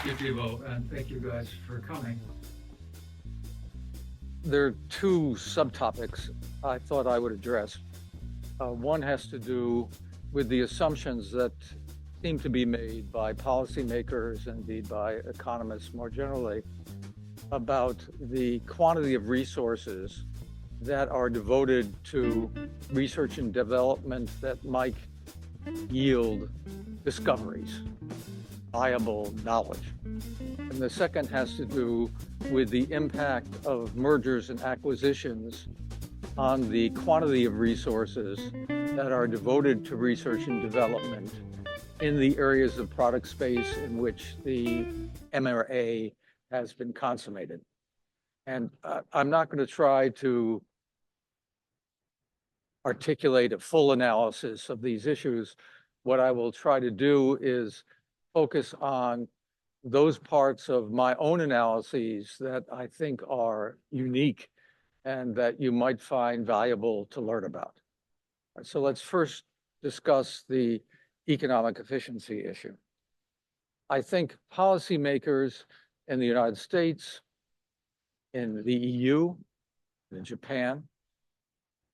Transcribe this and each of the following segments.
Thank you, Thibault, and thank you guys for coming. There are two subtopics I thought I would address. One has to do with the assumptions that seem to be made by policymakers and indeed by economists more generally about the quantity of resources that are devoted to research and development that might yield discoveries, viable knowledge. And the second has to do with the impact of mergers and acquisitions on the quantity of resources that are devoted to research and development in the areas of product space in which the MRA has been consummated. And I'm not going to try to articulate a full analysis of these issues. What I will try to do is focus on those parts of my own analyses that I think are unique and that you might find valuable to learn about. So let's first discuss the economic efficiency issue. I think policymakers in the United States, in the EU, in Japan,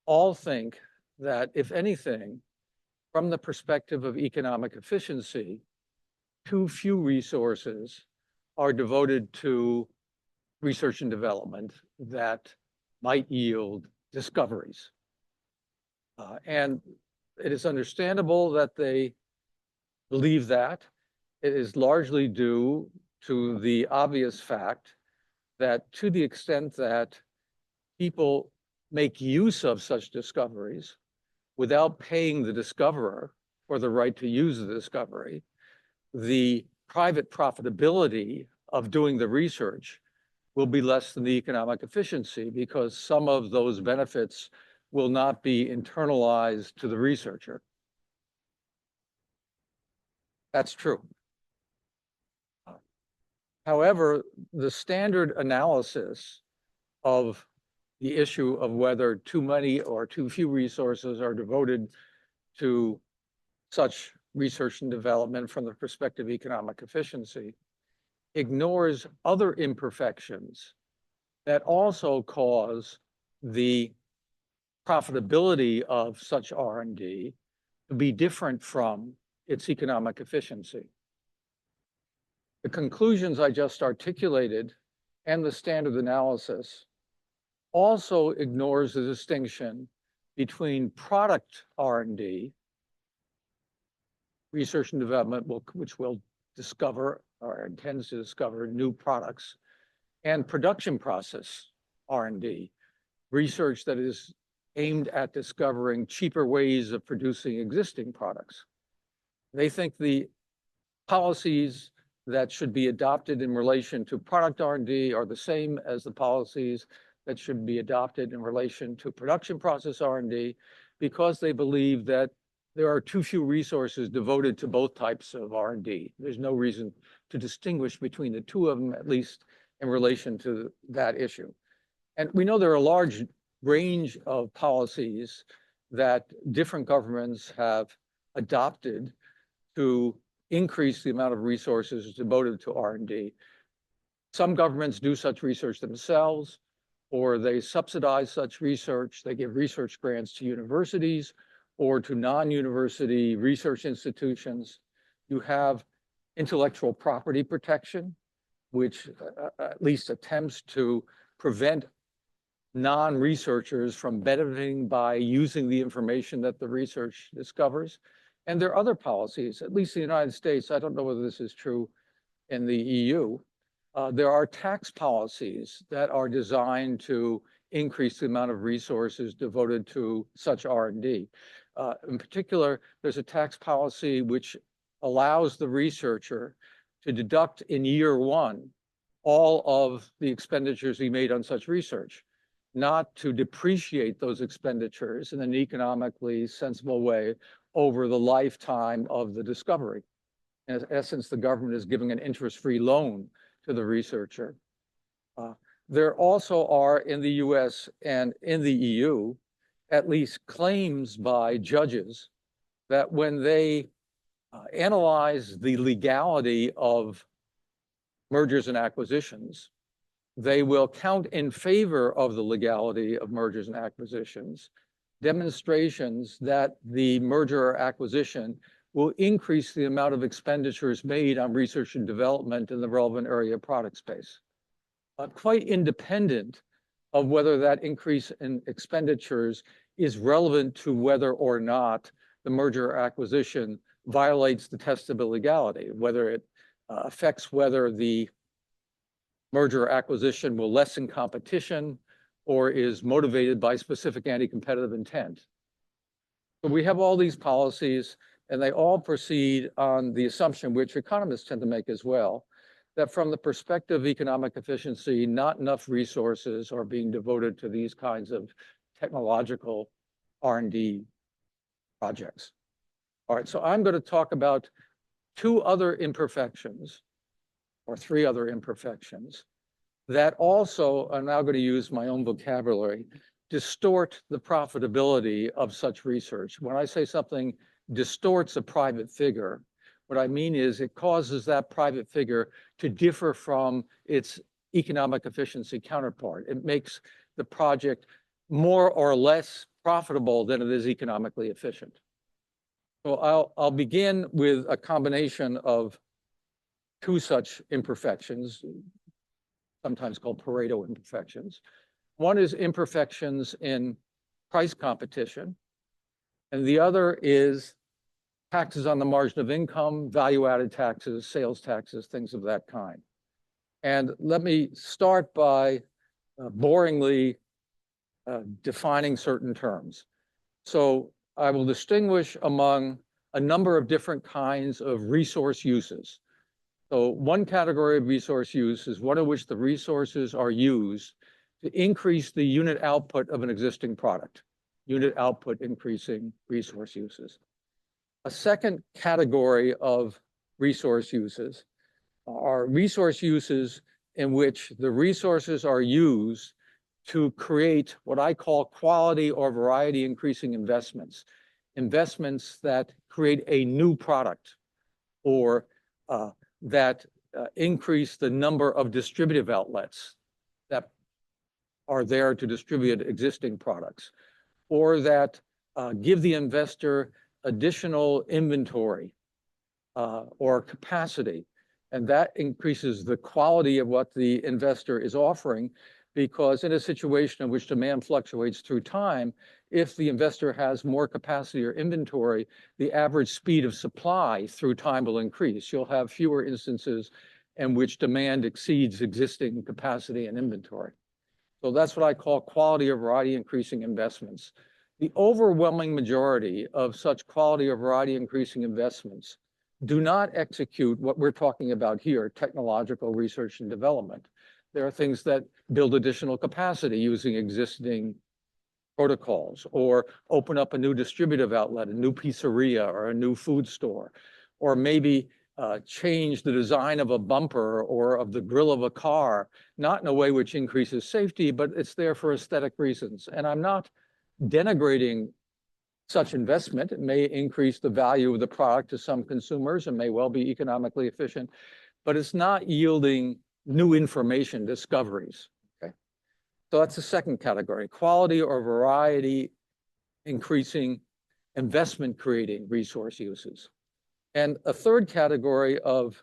all think that, if anything, from the perspective of economic efficiency, too few resources are devoted to research and development that might yield discoveries. And it is understandable that they believe that. It is largely due to the obvious fact that, to the extent that people make use of such discoveries without paying the discoverer for the right to use the discovery, the private profitability of doing the research will be less than the economic efficiency, because some of those benefits will not be internalized to the researcher. That's true. However, the standard analysis of the issue of whether too many or too few resources are devoted to such research and development from the perspective of economic efficiency ignores other imperfections that also cause the profitability of such R&D to be different from its economic efficiency. The conclusions I just articulated and the standard analysis also ignores the distinction between product R&D, research and development, which will discover or intends to discover new products, and production process R&D, research that is aimed at discovering cheaper ways of producing existing products. They think the policies that should be adopted in relation to product R&D are the same as the policies that should be adopted in relation to production process R&D, because they believe that there are too few resources devoted to both types of R&D. There's no reason to distinguish between the two of them, at least in relation to that issue. And we know there are a large range of policies that different governments have adopted to increase the amount of resources devoted to R&D. Some governments do such research themselves, or they subsidize such research. They give research grants to universities or to non-university research institutions. You have intellectual property protection, which at least attempts to prevent non-researchers from benefiting by using the information that the research discovers. And there are other policies, at least in the United States. I don't know whether this is true in the EU. There are tax policies that are designed to increase the amount of resources devoted to such R&D. In particular, there's a tax policy which allows the researcher to deduct in year one all of the expenditures he made on such research, not to depreciate those expenditures in an economically sensible way over the lifetime of the discovery. In essence, the government is giving an interest-free loan to the researcher. There also are, in the US and in the EU, at least claims by judges that when they analyze the legality of mergers and acquisitions. They will count in favor of the legality of mergers and acquisitions, demonstrations that the merger or acquisition will increase the amount of expenditures made on research and development in the relevant area of product space. Quite independent of whether that increase in expenditures is relevant to whether or not the merger or acquisition violates the test of illegality, whether it affects whether the merger or acquisition will lessen competition or is motivated by specific anti-competitive intent. So we have all these policies, and they all proceed on the assumption, which economists tend to make as well, that from the perspective of economic efficiency, not enough resources are being devoted to these kinds of technological R&D projects. All right, so I'm going to talk about two other imperfections, or three other imperfections, that also, I'm now going to use my own vocabulary, distort the profitability of such research. When I say something distorts a private figure, what I mean is it causes that private figure to differ from its economic efficiency counterpart. It makes the project more or less profitable than it is economically efficient. So I'll begin with a combination of two such imperfections, sometimes called Pareto imperfections. One is imperfections in price competition, and the other is taxes on the margin of income, value-added taxes, sales taxes, things of that kind. And let me start by boringly defining certain terms. So I will distinguish among a number of different kinds of resource uses. So one category of resource use is one in which the resources are used to increase the unit output of an existing product, unit output increasing resource uses. A second category of resource uses are resource uses in which the resources are used to create what I call quality or variety increasing investments, investments that create a new product or that increase the number of distributive outlets that are there to distribute existing products, or that give the investor additional inventory or capacity. And that increases the quality of what the investor is offering, because in a situation in which demand fluctuates through time, if the investor has more capacity or inventory, the average speed of supply through time will increase. You'll have fewer instances in which demand exceeds existing capacity and inventory. So that's what I call quality or variety increasing investments. The overwhelming majority of such quality or variety increasing investments do not execute what we're talking about here, technological research and development. There are things that build additional capacity using existing protocols, or open up a new distributive outlet, a new pizzeria or a new food store, or maybe change the design of a bumper or of the grille of a car, not in a way which increases safety, but it's there for aesthetic reasons. And I'm not denigrating such investment. It may increase the value of the product to some consumers and may well be economically efficient, but it's not yielding new information discoveries. Okay, so that's the second category: quality or variety increasing investment creating resource uses. And a third category of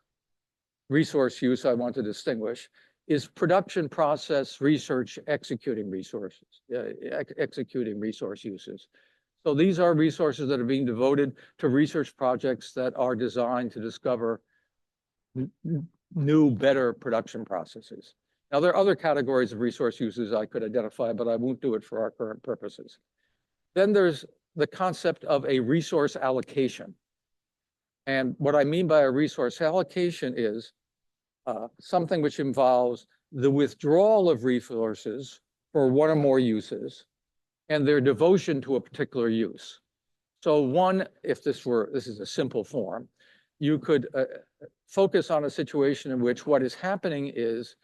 resource use I want to distinguish is production process research executing resources, executing resource uses. So these are resources that are being devoted to research projects that are designed to discover new, better production processes. Now, there are other categories of resource uses I could identify, but I won't do it for our current purposes. Then there's the concept of a resource allocation. And what I mean by a resource allocation is something which involves the withdrawal of resources for one or more uses and their devotion to a particular use. So one, if this is a simple form, you could focus on a situation in which what is happening is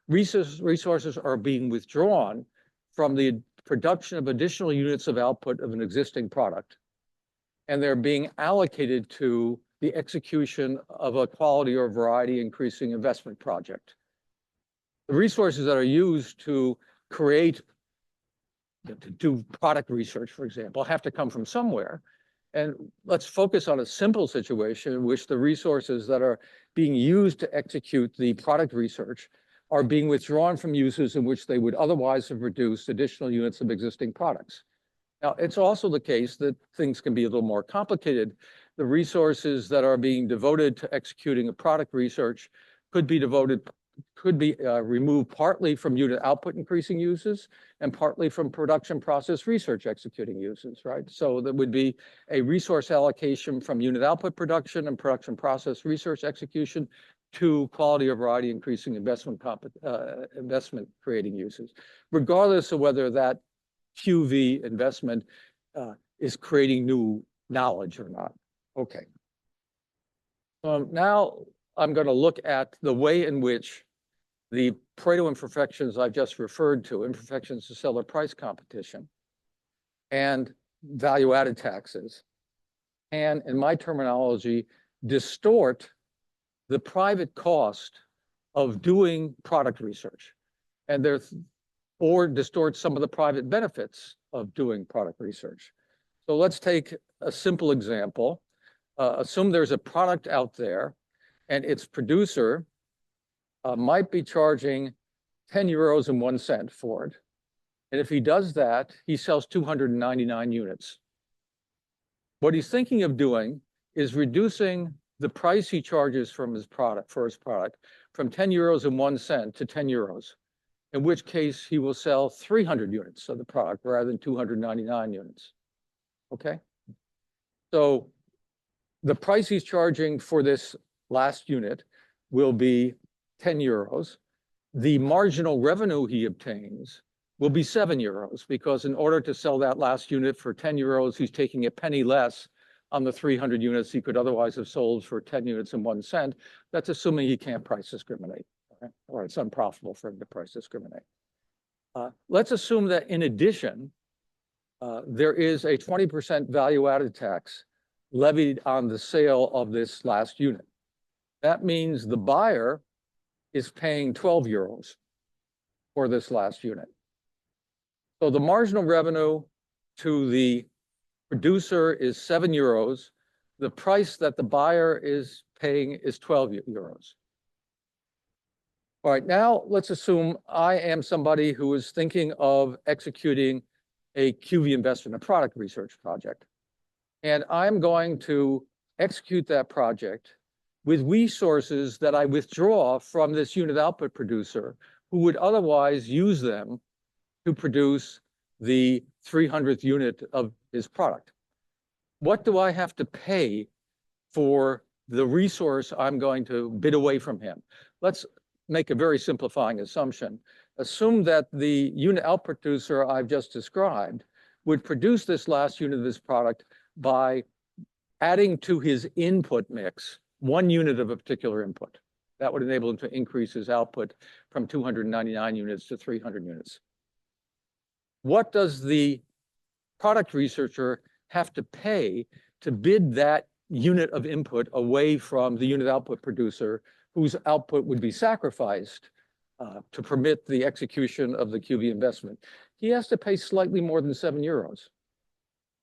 resources are being withdrawn from the production of additional units of output of an existing product, and they're being allocated to the execution of a quality or variety increasing investment project. The resources that are used to create, to do product research, for example, have to come from somewhere. And let's focus on a simple situation in which the resources that are being used to execute the product research are being withdrawn from uses in which they would otherwise have reduced additional units of existing products. Now, it's also the case that things can be a little more complicated. The resources that are being devoted to executing a product research could be removed partly from unit output increasing uses and partly from production process research executing uses, right? So there would be a resource allocation from unit output production and production process research execution to quality or variety increasing investment creating uses, regardless of whether that QV investment is creating new knowledge or not. Okay. Now I'm going to look at the way in which the Pareto imperfections I've just referred to, imperfections to seller price competition, and value-added taxes, and in my terminology, distort the private cost of doing product research, and or distort some of the private benefits of doing product research. So let's take a simple example. Assume there's a product out there, and its producer might be charging 10 euros and 1 cent for it. And if he does that, he sells 299 units. What he's thinking of doing is reducing the price he charges from his product, from 10 euros and 1 cent to 10 euros, in which case he will sell 300 units of the product rather than 299 units. Okay? So the price he's charging for this last unit will be 10 euros. The marginal revenue he obtains will be 7 euros, because in order to sell that last unit for 10 euros, he's taking a penny less on the 300 units he could otherwise have sold for 10 units and 1 cent. That's assuming he can't price discriminate, okay? Or it's unprofitable for him to price discriminate. Let's assume that in addition, there is a 20% value-added tax levied on the sale of this last unit. That means the buyer is paying 12 euros for this last unit. So the marginal revenue to the producer is 7 euros. The price that the buyer is paying is 12 euros. All right, now let's assume I am somebody who is thinking of executing a QV investment, a product research project. And I'm going to execute that project with resources that I withdraw from this unit output producer who would otherwise use them to produce the 300th unit of his product. What do I have to pay for the resource I'm going to bid away from him? Let's make a very simplifying assumption. Assume that the unit output producer I've just described would produce this last unit of his product by adding to his input mix 1 unit of a particular input. That would enable him to increase his output from 299 units to 300 units. What does the product researcher have to pay to bid that unit of input away from the unit output producer whose output would be sacrificed to permit the execution of the QV investment? He has to pay slightly more than 7 euros,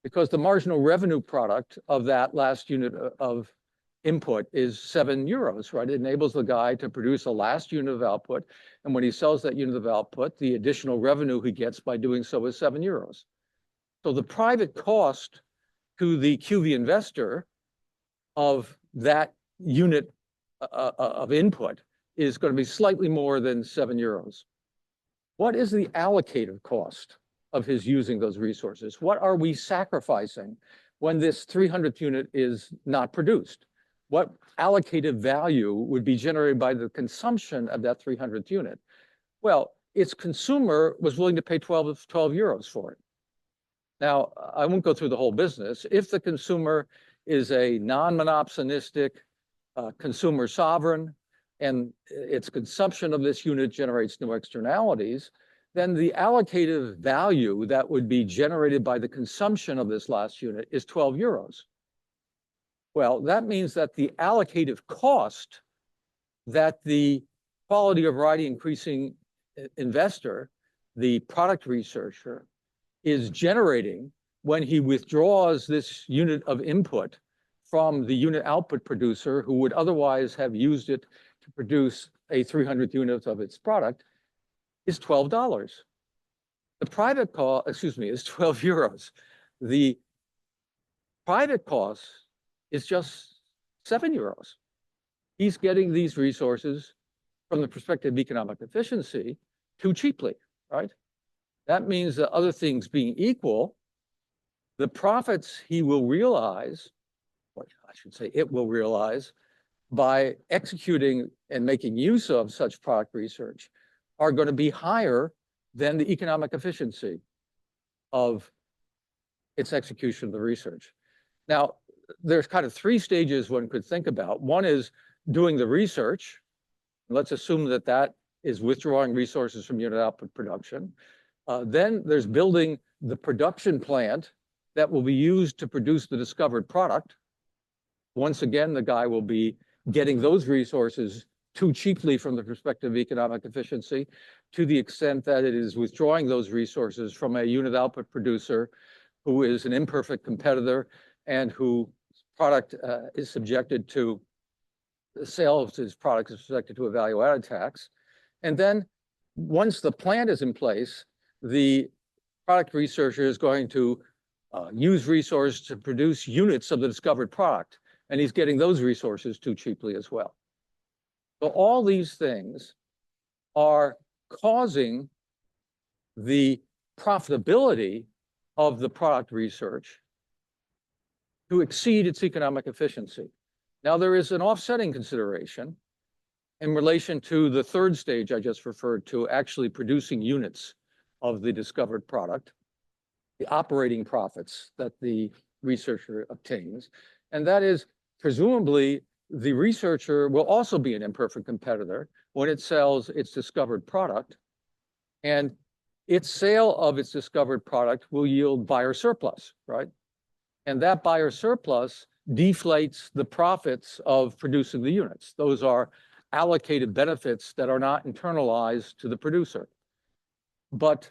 because the marginal revenue product of that last unit of input is 7 euros, right? It enables the guy to produce a last unit of output. And when he sells that unit of output, the additional revenue he gets by doing so is 7 euros. So the private cost to the QV investor of that unit of input is going to be slightly more than 7 euros. What is the allocative cost of his using those resources? What are we sacrificing when this 300th unit is not produced? What allocative value would be generated by the consumption of that 300th unit? Well, its consumer was willing to pay 12 euros for it. Now, I won't go through the whole business. If the consumer is a non-monopsonistic consumer sovereign, and its consumption of this unit generates no externalities, then the allocative value that would be generated by the consumption of this last unit is 12 euros. Well, that means that the allocative cost that the quality of variety increasing investor, the product researcher, is generating when he withdraws this unit of input from the unit output producer who would otherwise have used it to produce a 300th unit of its product is $12. The private cost, excuse me, is 12 euros. The private cost is just 7 euros. He's getting these resources from the perspective of economic efficiency too cheaply, right? That means that other things being equal, the profits he will realize, or I should say it will realize, by executing and making use of such product research are going to be higher than the economic efficiency of its execution of the research. Now, there's kind of three stages one could think about. One is doing the research. Let's assume that that is withdrawing resources from unit output production. Then there's building the production plant that will be used to produce the discovered product. Once again, the guy will be getting those resources too cheaply from the perspective of economic efficiency, to the extent that it is withdrawing those resources from a unit output producer who is an imperfect competitor and whose product is subjected to, the sale of his product is subjected to a value-added tax. And then once the plant is in place, the product researcher is going to use resources to produce units of the discovered product, and he's getting those resources too cheaply as well. So all these things are causing the profitability of the product research to exceed its economic efficiency. Now, there is an offsetting consideration in relation to the third stage I just referred to, actually producing units of the discovered product, the operating profits that the researcher obtains. And that is, presumably, the researcher will also be an imperfect competitor when it sells its discovered product, and its sale of its discovered product will yield buyer surplus, right? And that buyer surplus deflates the profits of producing the units. Those are allocated benefits that are not internalized to the producer. But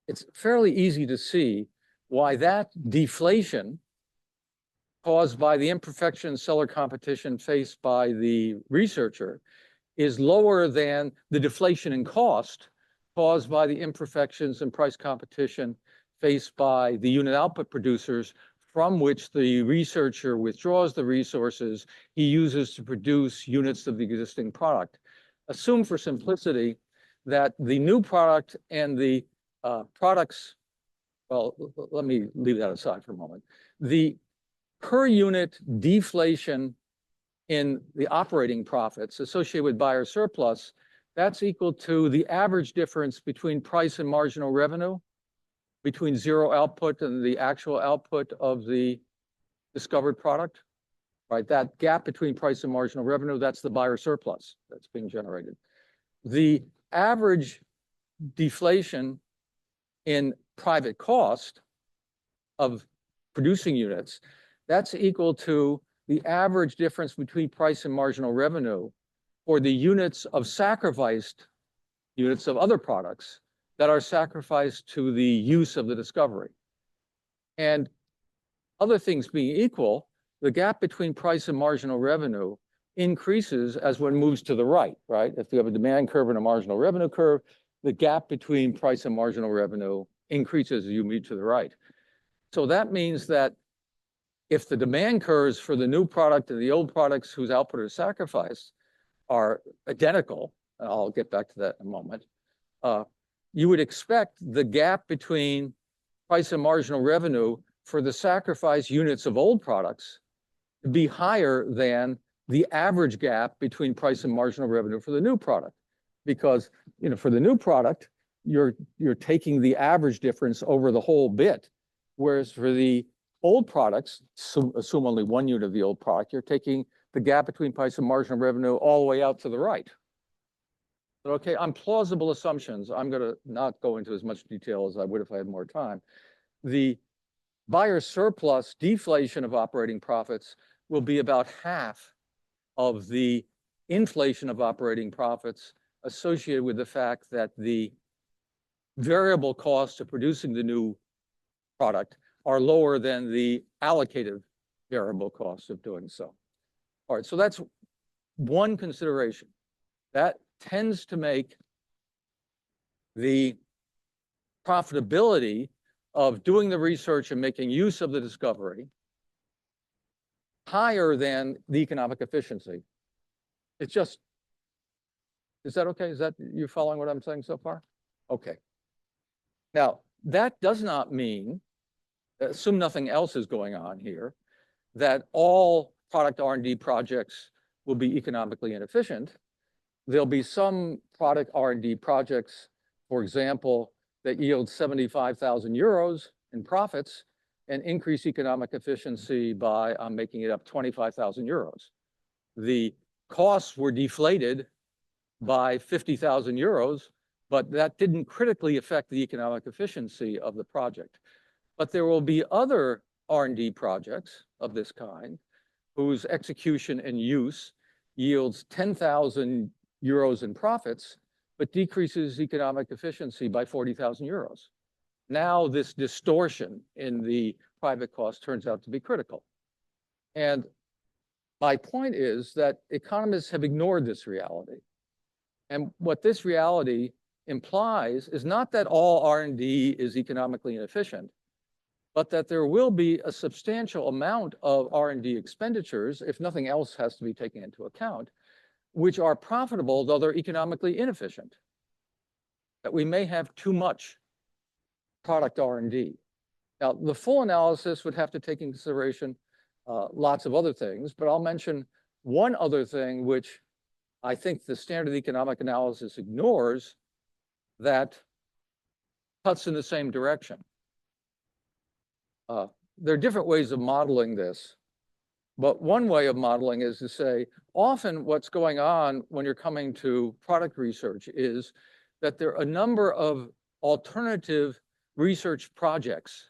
it's fairly easy to see why that deflation caused by the imperfection seller competition faced by the researcher is lower than the deflation in cost caused by the imperfections and price competition faced by the unit output producers, from which the researcher withdraws the resources he uses to produce units of the existing product. Assume for simplicity that the new product and the products, well, let me leave that aside for a moment. The per unit deflation in the operating profits associated with buyer surplus, that's equal to the average difference between price and marginal revenue, between zero output and the actual output of the discovered product, right? That gap between price and marginal revenue, that's the buyer surplus that's being generated. The average deflation in private cost of producing units, that's equal to the average difference between price and marginal revenue for the units of sacrificed units of other products that are sacrificed to the use of the discovery. And other things being equal, the gap between price and marginal revenue increases as one moves to the right, right? If you have a demand curve and a marginal revenue curve, the gap between price and marginal revenue increases as you move to the right. So that means that if the demand curves for the new product and the old products whose output is sacrificed are identical, and I'll get back to that in a moment, you would expect the gap between price and marginal revenue for the sacrificed units of old products to be higher than the average gap between price and marginal revenue for the new product. Because, you know, for the new product, you're taking the average difference over the whole bit, whereas for the old products, assume only one unit of the old product, you're taking the gap between price and marginal revenue all the way out to the right. But okay, on plausible assumptions, I'm going to not go into as much detail as I would if I had more time. The buyer surplus deflation of operating profits will be about half of the inflation of operating profits associated with the fact that the variable costs of producing the new product are lower than the allocated variable costs of doing so. All right, so that's one consideration. That tends to make the profitability of doing the research and making use of the discovery higher than the economic efficiency. It's just, is that okay? Is that, you following what I'm saying so far? Okay. Now, that does not mean, assume nothing else is going on here, that all product R&D projects will be economically inefficient. There'll be some product R&D projects, for example, that yield 75,000 euros in profits and increase economic efficiency by, I'm making it up, 25,000 euros. The costs were deflated by 50,000 euros, but that didn't critically affect the economic efficiency of the project. But there will be other R&D projects of this kind whose execution and use yields 10,000 euros in profits, but decreases economic efficiency by 40,000 euros. Now this distortion in the private cost turns out to be critical. And my point is that economists have ignored this reality. And what this reality implies is not that all R&D is economically inefficient, but that there will be a substantial amount of R&D expenditures, if nothing else has to be taken into account, which are profitable, though they're economically inefficient. That we may have too much product R&D. Now, the full analysis would have to take into consideration lots of other things, but I'll mention one other thing which I think the standard economic analysis ignores that cuts in the same direction. There are different ways of modeling this, but one way of modeling is to say, often what's going on when you're coming to product research is that there are a number of alternative research projects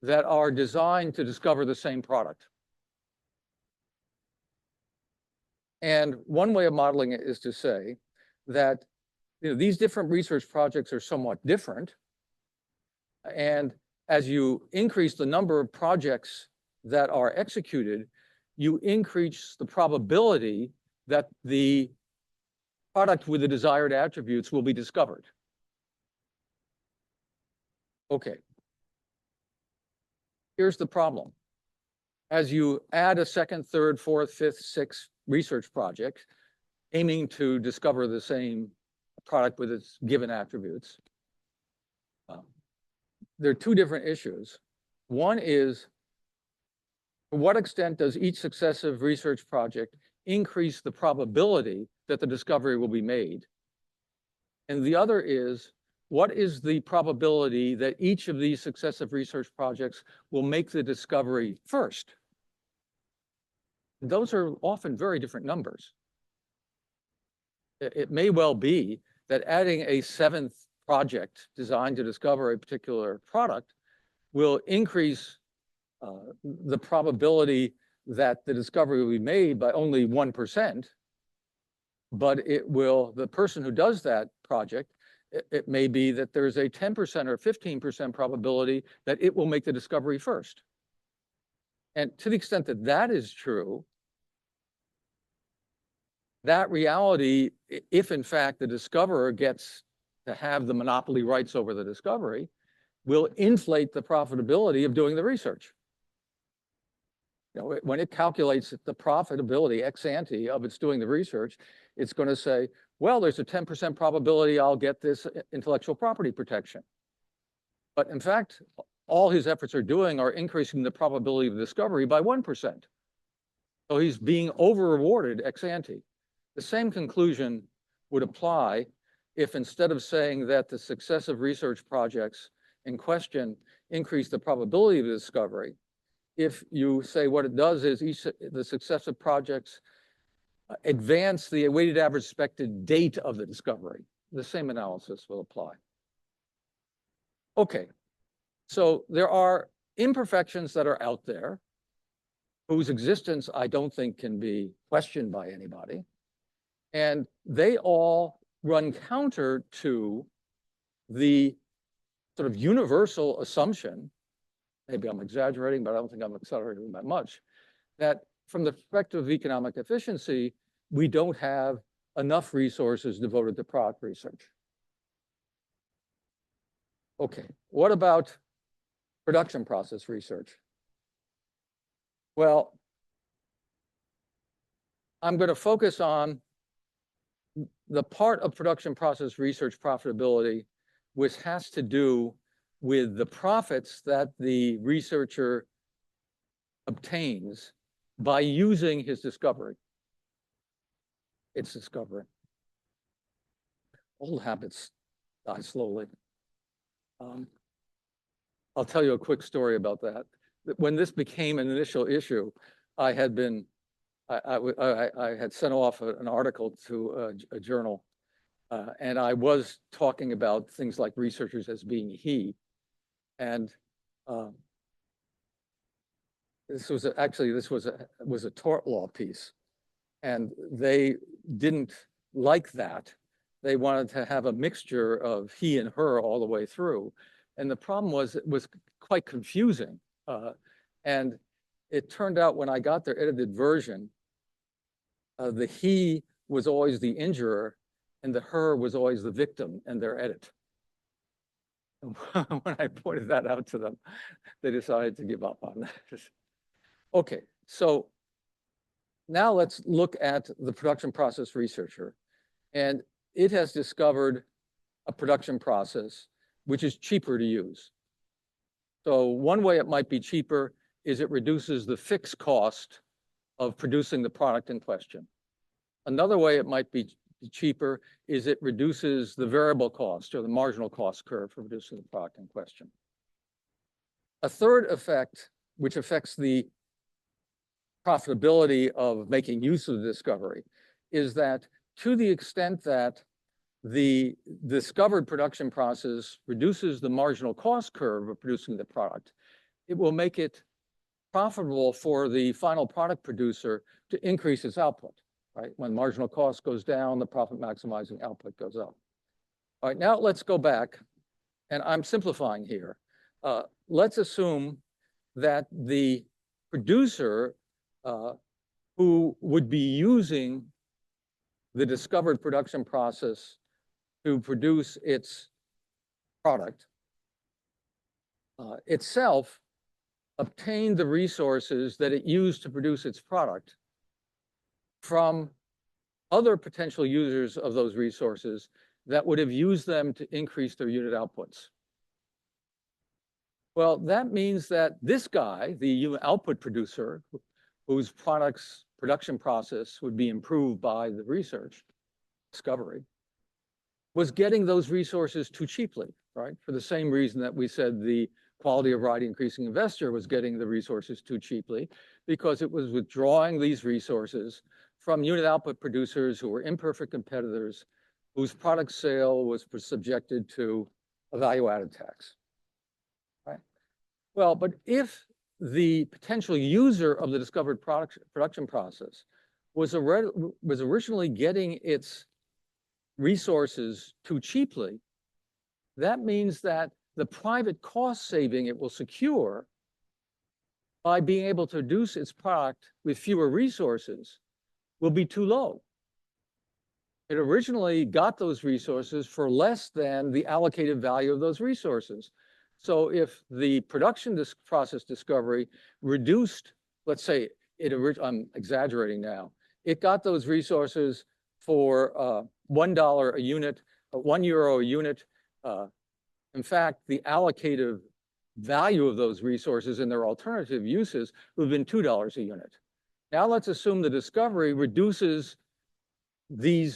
that are designed to discover the same product. And one way of modeling it is to say that these different research projects are somewhat different. And as you increase the number of projects that are executed, you increase the probability that the product with the desired attributes will be discovered. Okay. Here's the problem. As you add a second, third, fourth, fifth, sixth research project aiming to discover the same product with its given attributes, there are two different issues. One is, to what extent does each successive research project increase the probability that the discovery will be made? And the other is, what is the probability that each of these successive research projects will make the discovery first? Those are often very different numbers. It may well be that adding a seventh project designed to discover a particular product will increase the probability that the discovery will be made by only 1%, but it will, the person who does that project, it may be that there's a 10% or 15% probability that it will make the discovery first. And to the extent that that is true, that reality, if in fact the discoverer gets to have the monopoly rights over the discovery, will inflate the profitability of doing the research. When it calculates the profitability ex ante of its doing the research, it's going to say, well, there's a 10% probability I'll get this intellectual property protection. But in fact, all his efforts are doing are increasing the probability of discovery by 1%. So he's being over-rewarded ex ante. The same conclusion would apply if, instead of saying that the successive research projects in question increase the probability of the discovery, if you say what it does is the successive projects advance the weighted average expected date of the discovery, the same analysis will apply. Okay, so there are imperfections that are out there, whose existence I don't think can be questioned by anybody. And they all run counter to the sort of universal assumption, maybe I'm exaggerating, but I don't think I'm exaggerating that much, that from the perspective of economic efficiency, we don't have enough resources devoted to product research. Okay, what about production process research? Well, I'm going to focus on the part of production process research profitability which has to do with the profits that the researcher obtains by using his discovery. Its discovery. Old habits die slowly. I'll tell you a quick story about that. When this became an initial issue, I had sent off an article to a journal, and I was talking about things like researchers as being he. And this was a tort law piece, and they didn't like that. They wanted to have a mixture of he and her all the way through. And the problem was it was quite confusing. And it turned out when I got their edited version, the he was always the injurer and the her was always the victim in their edit. When I pointed that out to them, they decided to give up on that. Okay, so now let's look at the production process researcher. And it has discovered a production process which is cheaper to use. So one way it might be cheaper is it reduces the fixed cost of producing the product in question. Another way it might be cheaper is it reduces the variable cost or the marginal cost curve for producing the product in question. A third effect, which affects the profitability of making use of the discovery, is that to the extent that the discovered production process reduces the marginal cost curve of producing the product, it will make it profitable for the final product producer to increase its output, right? When marginal cost goes down, the profit maximizing output goes up. All right, now let's go back, and I'm simplifying here. Let's assume that the producer who would be using the discovered production process to produce its product itself obtained the resources that it used to produce its product from other potential users of those resources that would have used them to increase their unit outputs. Well, that means that this guy, the output producer, whose product's production process would be improved by the research discovery, was getting those resources too cheaply, right? For the same reason that we said the quality of variety increasing investor was getting the resources too cheaply, because it was withdrawing these resources from unit output producers who were imperfect competitors, whose product sale was subjected to a value-added tax, right? Well, but if the potential user of the discovered production process was originally getting its resources too cheaply, that means that the private cost saving it will secure by being able to produce its product with fewer resources will be too low. It originally got those resources for less than the allocated value of those resources. So if the production process discovery reduced, let's say, I'm exaggerating now, it got those resources for $1 a unit, €1 a unit. In fact, the allocated value of those resources and their alternative uses would have been $2 a unit. Now let's assume the discovery reduces the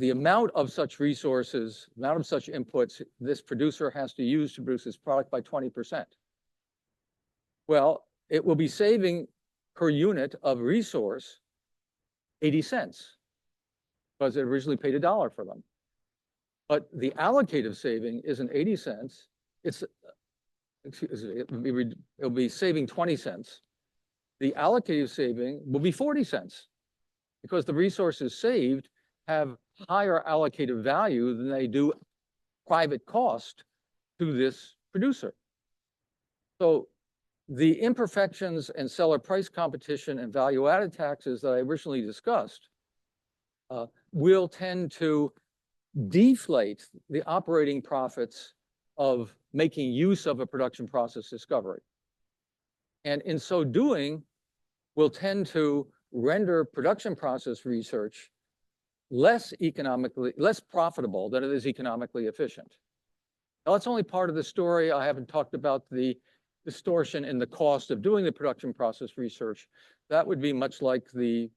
amount of such resources, amount of such inputs this producer has to use to produce this product by 20%. Well, it will be saving per unit of resource 80 cents because it originally paid $1 for them. But the allocative saving isn't 80 cents, it's it'll be saving 20 cents. The allocated saving will be 40 cents because the resources saved have higher allocated value than they do private cost to this producer. So the imperfections and seller price competition and value-added taxes that I originally discussed will tend to deflate the operating profits of making use of a production process discovery. And in so doing, will tend to render production process research less profitable than it is economically efficient. Now, that's only part of the story. I haven't talked about the distortion in the cost of doing the production process research. That would be much like the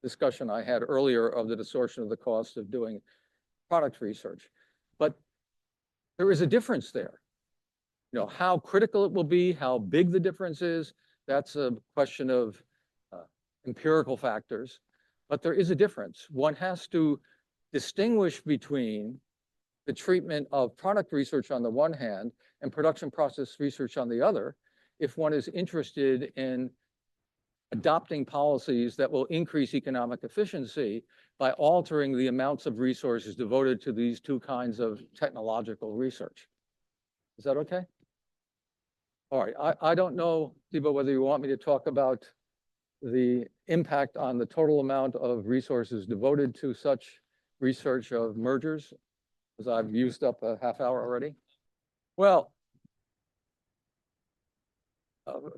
discussion I had earlier of the distortion of the cost of doing product research. But there is a difference there. You know, how critical it will be, how big the difference is, that's a question of empirical factors. But there is a difference. One has to distinguish between the treatment of product research on the one hand and production process research on the other, if one is interested in adopting policies that will increase economic efficiency by altering the amounts of resources devoted to these two kinds of technological research. Is that okay? All right, I don't know, Thibault, whether you want me to talk about the impact on the total amount of resources devoted to such research of mergers, because I've used up a half hour already. Well,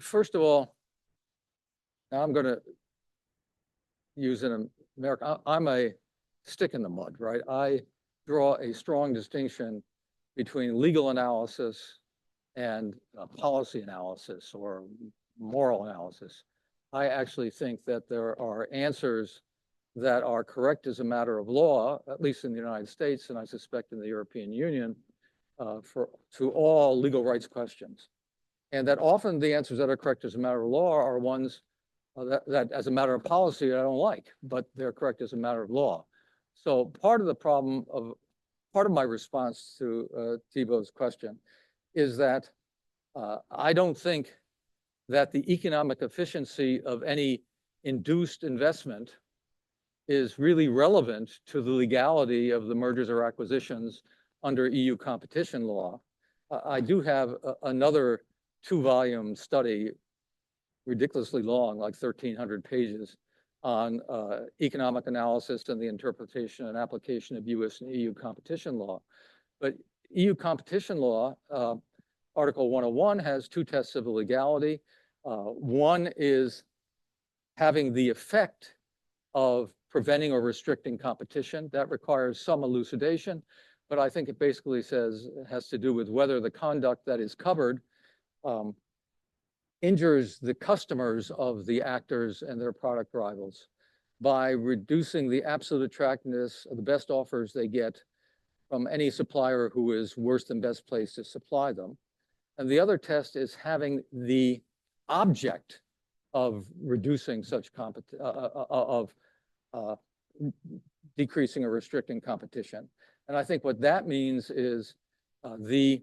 first of all, now I'm going to use an American, I'm a stick in the mud, right? I draw a strong distinction between legal analysis and policy analysis or moral analysis. I actually think that there are answers that are correct as a matter of law, at least in the United States, and I suspect in the European Union, to all legal rights questions. And that often the answers that are correct as a matter of law are ones that as a matter of policy I don't like, but they're correct as a matter of law. So part of my response to Thibault's question is that I don't think that the economic efficiency of any induced investment is really relevant to the legality of the mergers or acquisitions under EU competition law. I do have another 2-volume study, ridiculously long, like 1,300 pages, on economic analysis and the interpretation and application of US and EU competition law. But EU competition law, Article 101 has 2 tests of illegality. One is having the effect of preventing or restricting competition. That requires some elucidation, but I think it basically has to do with whether the conduct that is covered injures the customers of the actors and their product rivals by reducing the absolute attractiveness of the best offers they get from any supplier who is worse than best placed to supply them. And the other test is having the object of reducing such decreasing or restricting competition. And I think what that means is the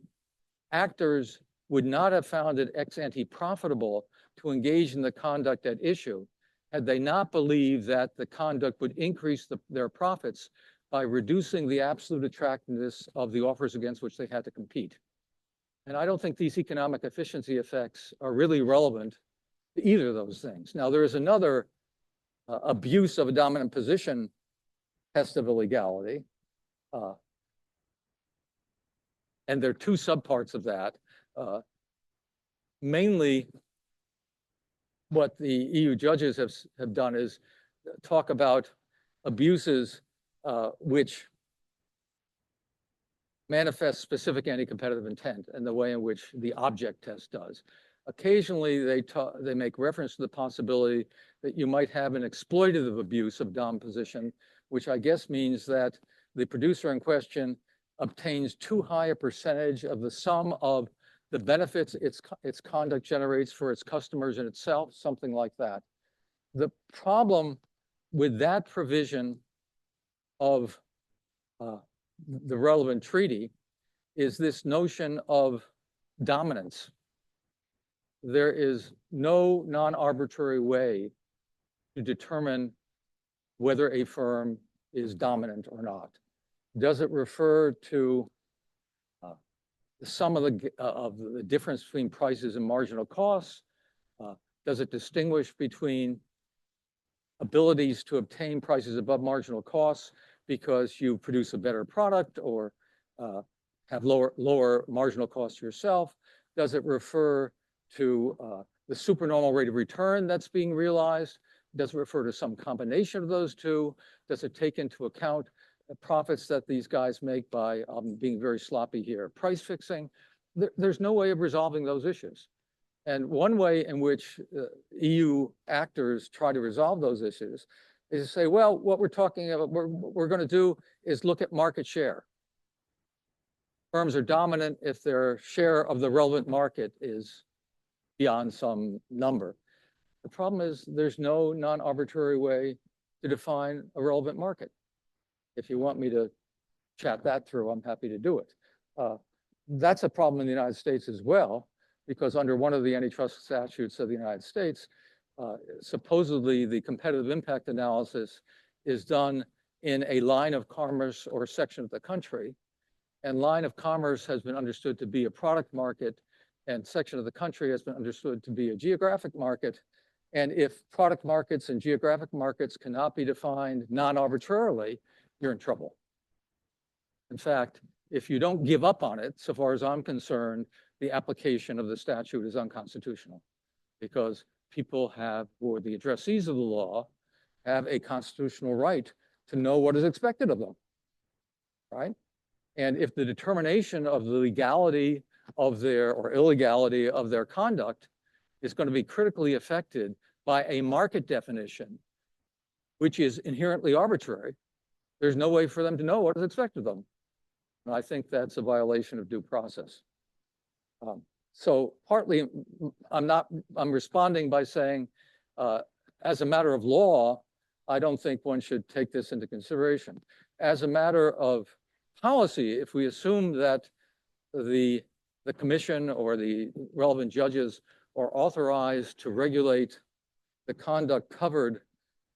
actors would not have found it ex ante profitable to engage in the conduct at issue had they not believed that the conduct would increase their profits by reducing the absolute attractiveness of the offers against which they had to compete. And I don't think these economic efficiency effects are really relevant to either of those things. Now, there is another abuse of a dominant position test of illegality. And there are 2 subparts of that. Mainly, what the EU judges have done is talk about abuses which manifest specific anti-competitive intent and the way in which the object test does. Occasionally, they make reference to the possibility that you might have an exploitative abuse of dom position, which I guess means that the producer in question obtains too high a percentage of the sum of the benefits its conduct generates for its customers and itself, something like that. The problem with that provision of the relevant treaty is this notion of dominance. There is no non-arbitrary way to determine whether a firm is dominant or not. Does it refer to the sum of the difference between prices and marginal costs? Does it distinguish between abilities to obtain prices above marginal costs because you produce a better product or have lower marginal costs yourself? Does it refer to the supernormal rate of return that's being realized? Does it refer to some combination of those two? Does it take into account the profits that these guys make by being very sloppy here, price fixing? There's no way of resolving those issues. And one way in which EU actors try to resolve those issues is to say, well, what we're talking about, we're going to do is look at market share. Firms are dominant if their share of the relevant market is beyond some number. The problem is there's no non-arbitrary way to define a relevant market. If you want me to chat that through, I'm happy to do it. That's a problem in the United States as well, because under one of the antitrust statutes of the United States, supposedly the competitive impact analysis is done in a line of commerce or section of the country. And line of commerce has been understood to be a product market, and section of the country has been understood to be a geographic market. And if product markets and geographic markets cannot be defined non-arbitrarily, you're in trouble. In fact, if you don't give up on it, so far as I'm concerned, the application of the statute is unconstitutional, because people have, or the addressees of the law, have a constitutional right to know what is expected of them, right? And if the determination of the legality of their, or illegality of their conduct is going to be critically affected by a market definition, which is inherently arbitrary, there's no way for them to know what is expected of them. And I think that's a violation of due process. So partly, I'm responding by saying, as a matter of law, I don't think one should take this into consideration. As a matter of policy, if we assume that the commission or the relevant judges are authorized to regulate the conduct covered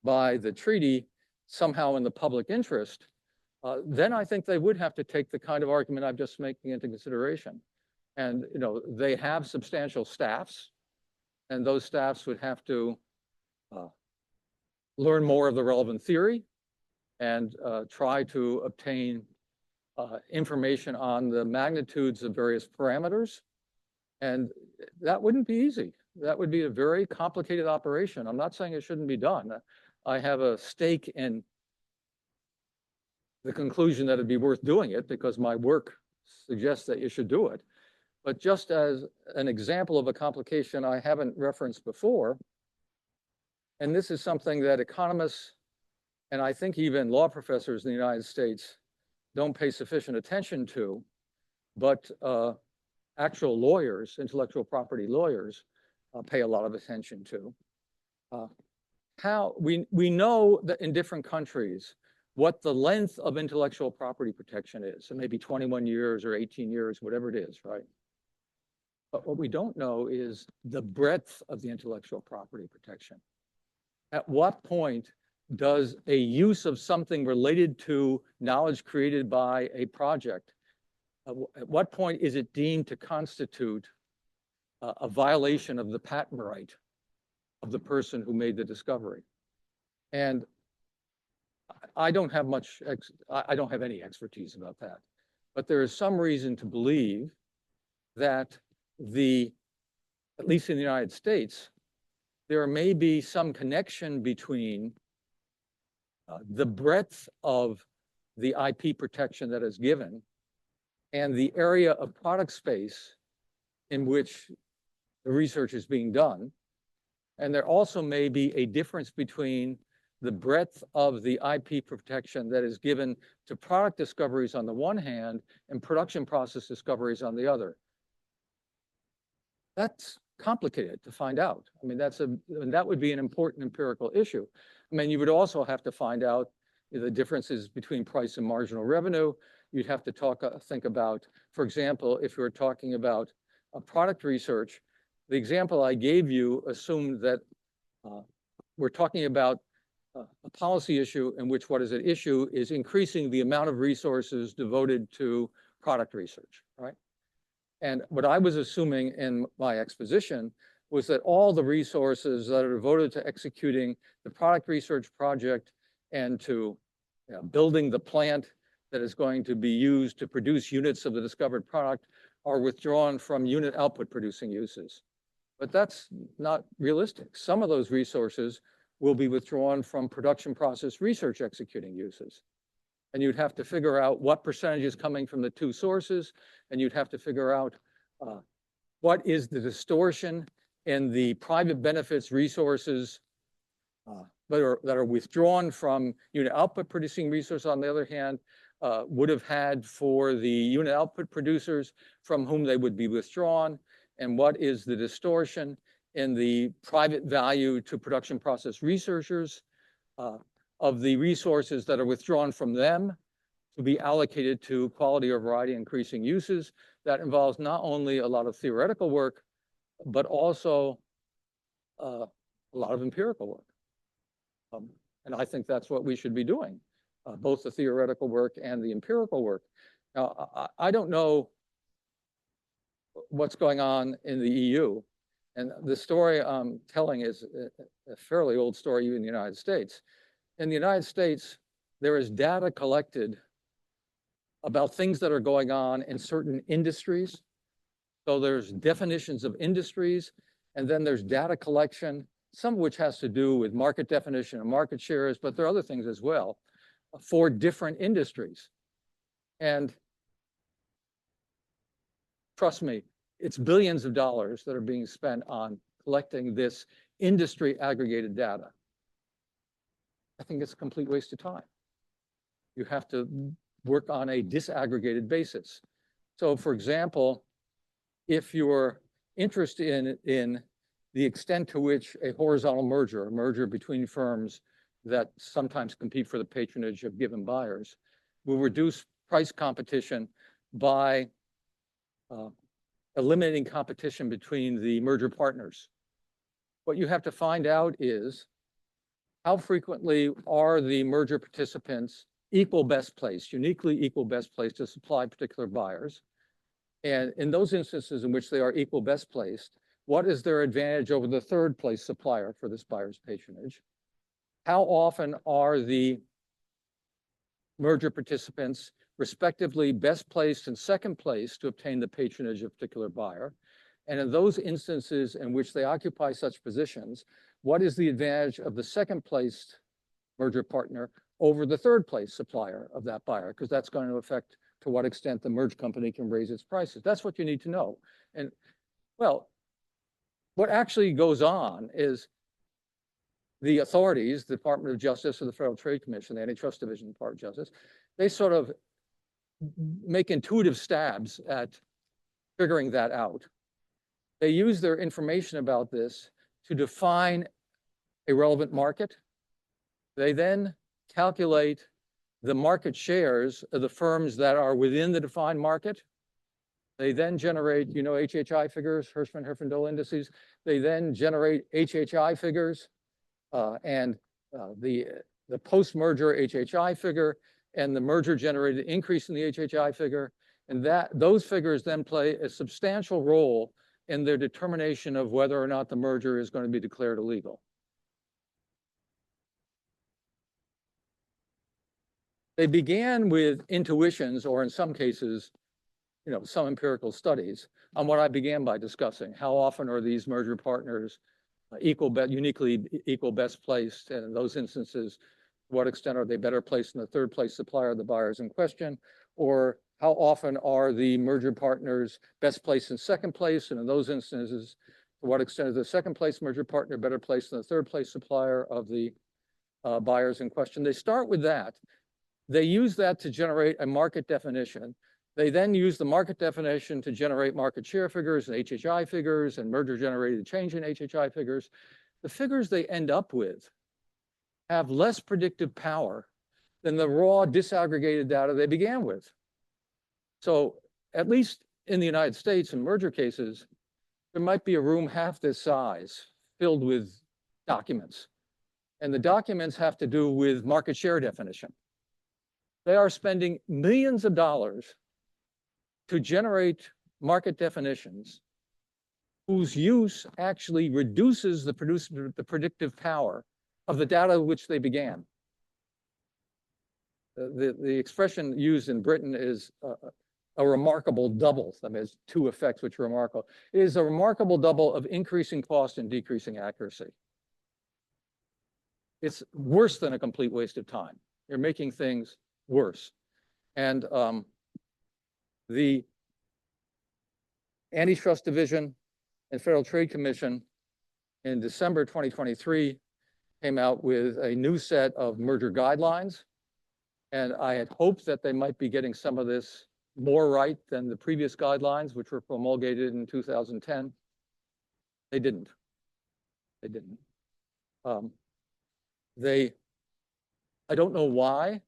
by the treaty somehow in the public interest, then I think they would have to take the kind of argument I'm just making into consideration. And they have substantial staffs, and those staffs would have to learn more of the relevant theory and try to obtain information on the magnitudes of various parameters. And that wouldn't be easy. That would be a very complicated operation. I'm not saying it shouldn't be done. I have a stake in the conclusion that it'd be worth doing it because my work suggests that you should do it. But just as an example of a complication I haven't referenced before, and this is something that economists and I think even law professors in the United States don't pay sufficient attention to, but actual lawyers, intellectual property lawyers, pay a lot of attention to. How we know that in different countries, what the length of intellectual property protection is, and maybe 21 years or 18 years, whatever it is, right? But what we don't know is the breadth of the intellectual property protection. At what point does a use of something related to knowledge created by a project, at what point is it deemed to constitute a violation of the patent right of the person who made the discovery? And I don't have any expertise about that, but there is some reason to believe that at least in the United States, there may be some connection between the breadth of the IP protection that is given and the area of product space in which the research is being done. And there also may be a difference between the breadth of the IP protection that is given to product discoveries on the one hand and production process discoveries on the other. That's complicated to find out. I mean, that would be an important empirical issue. I mean, you would also have to find out the differences between price and marginal revenue. You'd have to think about, for example, if you're talking about product research, the example I gave you assumed that we're talking about a policy issue in which what is at issue is increasing the amount of resources devoted to product research, right? And what I was assuming in my exposition was that all the resources that are devoted to executing the product research project and to building the plant that is going to be used to produce units of the discovered product are withdrawn from unit output producing uses. But that's not realistic. Some of those resources will be withdrawn from production process research executing uses. And you'd have to figure out what percentage is coming from the two sources, and you'd have to figure out what is the distortion in the private benefits resources that are withdrawn from unit output producing resources, on the other hand, would have had for the unit output producers from whom they would be withdrawn, and what is the distortion in the private value to production process researchers of the resources that are withdrawn from them to be allocated to quality or variety increasing uses. That involves not only a lot of theoretical work, but also a lot of empirical work. And I think that's what we should be doing, both the theoretical work and the empirical work. Now, I don't know what's going on in the EU. And the story I'm telling is a fairly old story even in the United States. In the United States, there is data collected about things that are going on in certain industries. So there's definitions of industries, and then there's data collection, some of which has to do with market definition and market shares, but there are other things as well for different industries. And trust me, it's billions of dollars that are being spent on collecting this industry aggregated data. I think it's a complete waste of time. You have to work on a disaggregated basis. So for example, if you're interested in the extent to which a horizontal merger, a merger between firms that sometimes compete for the patronage of given buyers, will reduce price competition by eliminating competition between the merger partners. What you have to find out is how frequently are the merger participants equal best placed, uniquely equal best placed to supply particular buyers. And in those instances in which they are equal best placed, what is their advantage over the third place supplier for this buyer's patronage? How often are the merger participants respectively best placed and second place to obtain the patronage of a particular buyer? And in those instances in which they occupy such positions, what is the advantage of the second placed merger partner over the third place supplier of that buyer? Because that's going to affect to what extent the merged company can raise its prices. That's what you need to know. And well, what actually goes on is the authorities, the Department of Justice or the Federal Trade Commission, the Antitrust Division of the Department of Justice, they sort of make intuitive stabs at figuring that out. They use their information about this to define a relevant market. They then calculate the market shares of the firms that are within the defined market. They then generate, you know, HHI figures, Hirschman-Herfindahl indices. They then generate HHI figures and the post-merger HHI figure and the merger-generated increase in the HHI figure. And those figures then play a substantial role in their determination of whether or not the merger is going to be declared illegal. They began with intuitions, or in some cases, you know, some empirical studies on what I began by discussing. How often are these merger partners uniquely equal best placed? And in those instances, to what extent are they better placed than the third place supplier of the buyers in question? Or how often are the merger partners best placed in second place? And in those instances, to what extent is the second place merger partner better placed than the third place supplier of the buyers in question? They start with that. They use that to generate a market definition. They then use the market definition to generate market share figures and HHI figures and merger generated change in HHI figures. The figures they end up with have less predictive power than the raw disaggregated data they began with. So at least in the United States, in merger cases, there might be a room half this size filled with documents. And the documents have to do with market share definition. They are spending millions of dollars to generate market definitions whose use actually reduces the predictive power of the data with which they began. The expression used in Britain is a remarkable double. I mean, there's two effects which are remarkable. It is a remarkable double of increasing cost and decreasing accuracy. It's worse than a complete waste of time. You're making things worse. And the Antitrust Division and Federal Trade Commission in December 2023 came out with a new set of merger guidelines. And I had hoped that they might be getting some of this more right than the previous guidelines, which were promulgated in 2010. They didn't. They didn't. I don't know why.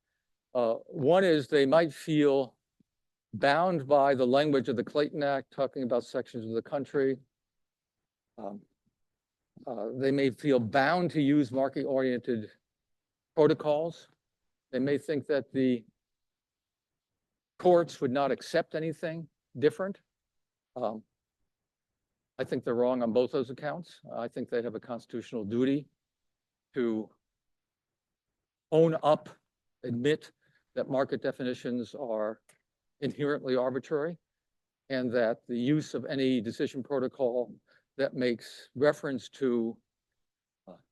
One is they might feel bound by the language of the Clayton Act, talking about sections of the country. They may feel bound to use market-oriented protocols. They may think that the courts would not accept anything different. I think they're wrong on both those accounts. I think they have a constitutional duty to own up, admit that market definitions are inherently arbitrary, and that the use of any decision protocol that makes reference to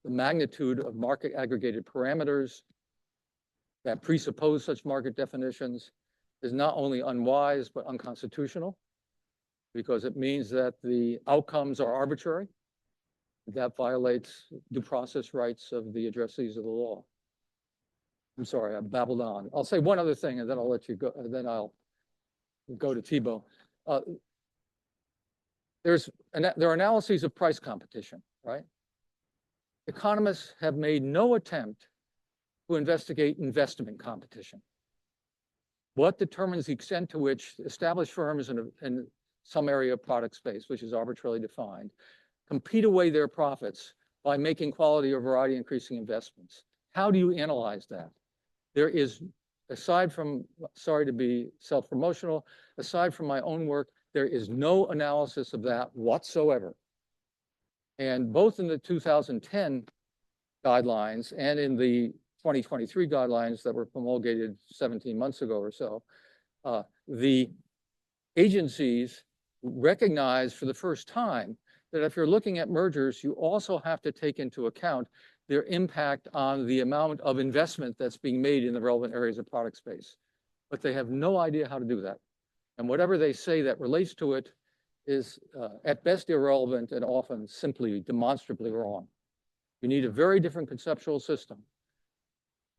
the magnitude of market aggregated parameters that presuppose such market definitions is not only unwise, but unconstitutional, because it means that the outcomes are arbitrary. That violates due process rights of the addressees of the law. I'm sorry, I babbled on. I'll say one other thing and then I'll let you go, and then I'll go to Thibault. There are analyses of price competition, right? Economists have made no attempt to investigate investment competition. What determines the extent to which established firms in some area of product space, which is arbitrarily defined, compete away their profits by making quality or variety increasing investments? How do you analyze that? There is, aside from, sorry to be self-promotional, aside from my own work, there is no analysis of that whatsoever. And both in the 2010 guidelines and in the 2023 guidelines that were promulgated 17 months ago or so, the agencies recognize for the first time that if you're looking at mergers, you also have to take into account their impact on the amount of investment that's being made in the relevant areas of product space. But they have no idea how to do that. And whatever they say that relates to it is at best irrelevant and often simply demonstrably wrong. You need a very different conceptual system.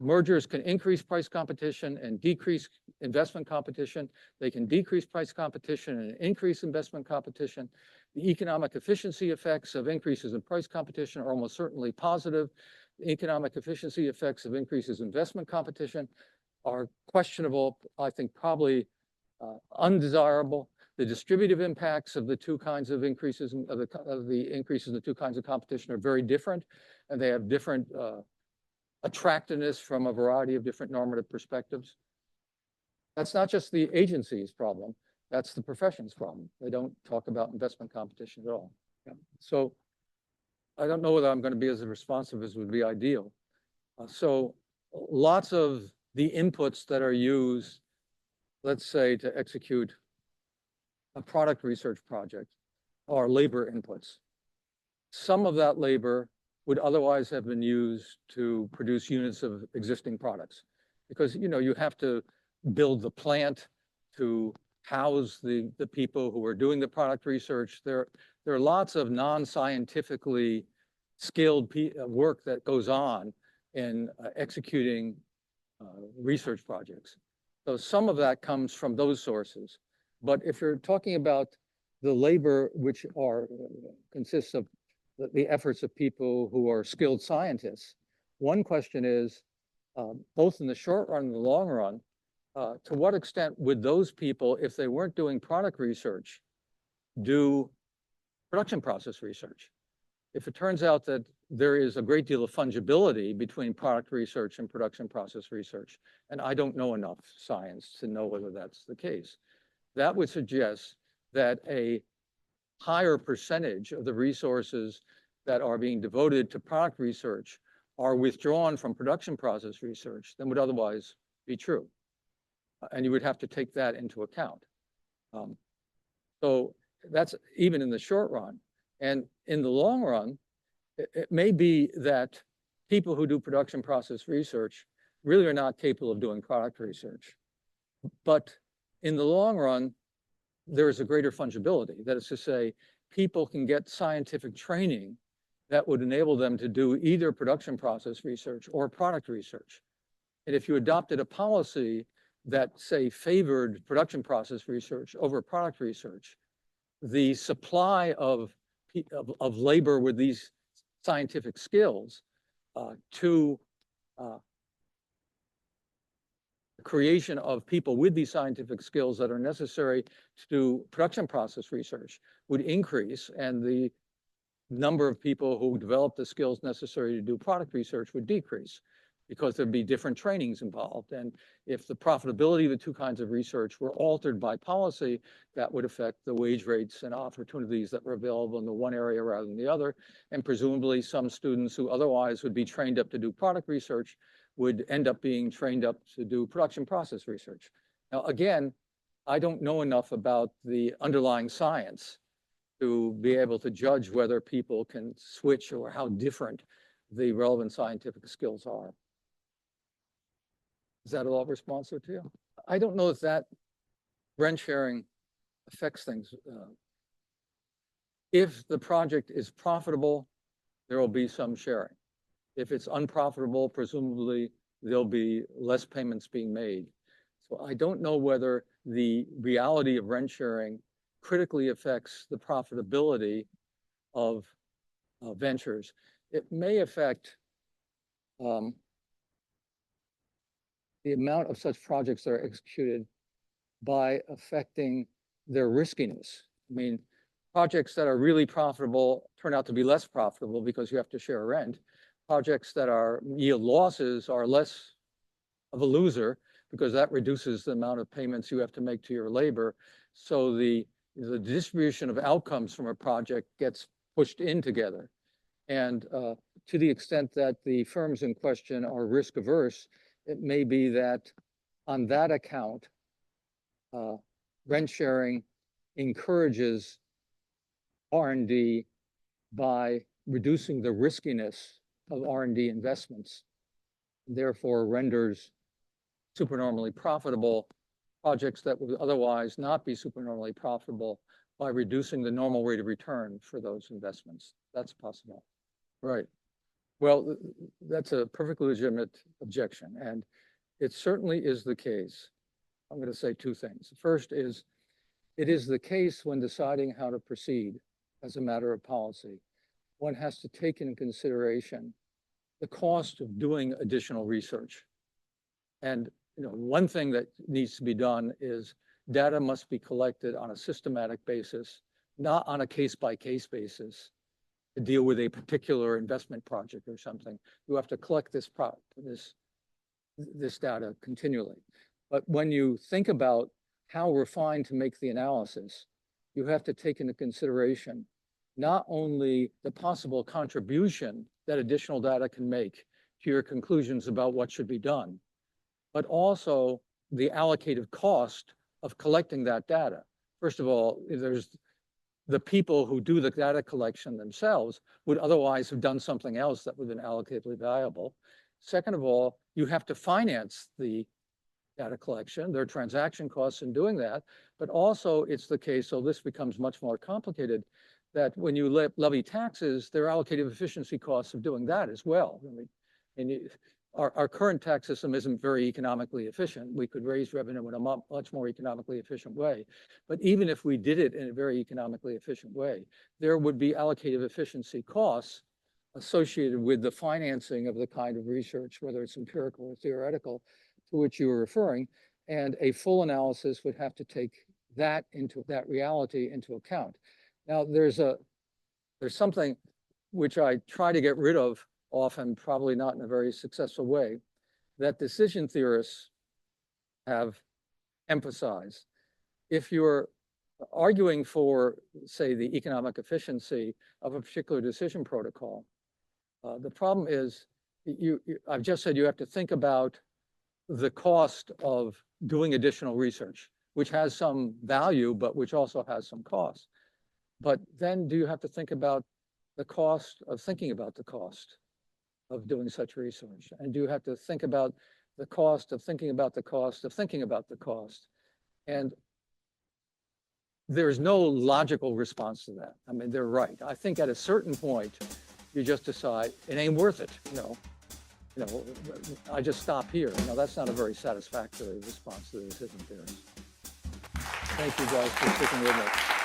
Mergers can increase price competition and decrease investment competition. They can decrease price competition and increase investment competition. The economic efficiency effects of increases in price competition are almost certainly positive. The economic efficiency effects of increases in investment competition are questionable, I think probably undesirable. The distributive impacts of the two kinds of increases of the increases in the two kinds of competition are very different, and they have different attractiveness from a variety of different normative perspectives. That's not just the agency's problem, that's the profession's problem. They don't talk about investment competition at all. Yeah. So I don't know whether I'm going to be as responsive as would be ideal. So lots of the inputs that are used, let's say, to execute a product research project are labor inputs. Some of that labor would otherwise have been used to produce units of existing products, because you have to build the plant to house the people who are doing the product research. There are lots of non-scientifically skilled work that goes on in executing research projects. So some of that comes from those sources. But if you're talking about the labor which consists of the efforts of people who are skilled scientists, one question is, both in the short run and the long run, to what extent would those people, if they weren't doing product research, do production process research? If it turns out that there is a great deal of fungibility between product research and production process research, and I don't know enough science to know whether that's the case, that would suggest that a higher percentage of the resources that are being devoted to product research are withdrawn from production process research than would otherwise be true. And you would have to take that into account. So that's even in the short run. And in the long run, it may be that people who do production process research really are not capable of doing product research. But in the long run, there is a greater fungibility. That is to say, people can get scientific training that would enable them to do either production process research or product research. And if you adopted a policy that, say, favored production process research over product research, the supply of labor with these scientific skills to creation of people with these scientific skills that are necessary to do production process research would increase, and the number of people who develop the skills necessary to do product research would decrease because there'd be different trainings involved. And if the profitability of the two kinds of research were altered by policy, that would affect the wage rates and opportunities that were available in the one area rather than the other. And presumably some students who otherwise would be trained up to do product research would end up being trained up to do production process research. Now, again, I don't know enough about the underlying science to be able to judge whether people can switch or how different the relevant scientific skills are. Is that all responsive to you? I don't know if that rent sharing affects things. If the project is profitable, there will be some sharing. If it's unprofitable, presumably there'll be less payments being made. So I don't know whether the reality of rent sharing critically affects the profitability of ventures. It may affect the amount of such projects that are executed by affecting their riskiness. I mean, projects that are really profitable turn out to be less profitable because you have to share rent. Projects that yield losses are less of a loser because that reduces the amount of payments you have to make to your labor. So the distribution of outcomes from a project gets pushed in together. And to the extent that the firms in question are risk averse, it may be that on that account, rent sharing encourages R&D by reducing the riskiness of R&D investments, therefore renders supernormally profitable projects that would otherwise not be supernormally profitable by reducing the normal rate of return for those investments. That's possible. Right. Well, that's a perfectly legitimate objection. And it certainly is the case. I'm going to say two things. The first is, it is the case when deciding how to proceed as a matter of policy, one has to take into consideration the cost of doing additional research. And one thing that needs to be done is data must be collected on a systematic basis, not on a case-by-case basis to deal with a particular investment project or something. You have to collect this data continually. But when you think about how refined to make the analysis, you have to take into consideration not only the possible contribution that additional data can make to your conclusions about what should be done, but also the allocated cost of collecting that data. First of all, there's the people who do the data collection themselves would otherwise have done something else that would have been allocatively valuable. Second of all, you have to finance the data collection. There are transaction costs in doing that, but also it's the case, so this becomes much more complicated, that when you levy taxes, there are allocative efficiency costs of doing that as well. I mean, our current tax system isn't very economically efficient. We could raise revenue in a much more economically efficient way. But even if we did it in a very economically efficient way, there would be allocative efficiency costs associated with the financing of the kind of research, whether it's empirical or theoretical, to which you were referring. And a full analysis would have to take that reality into account. Now, there's something which I try to get rid of often, probably not in a very successful way, that decision theorists have emphasized. If you're arguing for, say, the economic efficiency of a particular decision protocol, the problem is I've just said you have to think about the cost of doing additional research, which has some value, but which also has some cost. But then do you have to think about the cost of thinking about the cost of doing such research? And do you have to think about the cost of thinking about the cost of thinking about the cost? And there's no logical response to that. I mean, they're right. I think at a certain point, you just decide it ain't worth it, I just stop here. That's not a very satisfactory response to the decision theories. Thank you guys for sticking with me.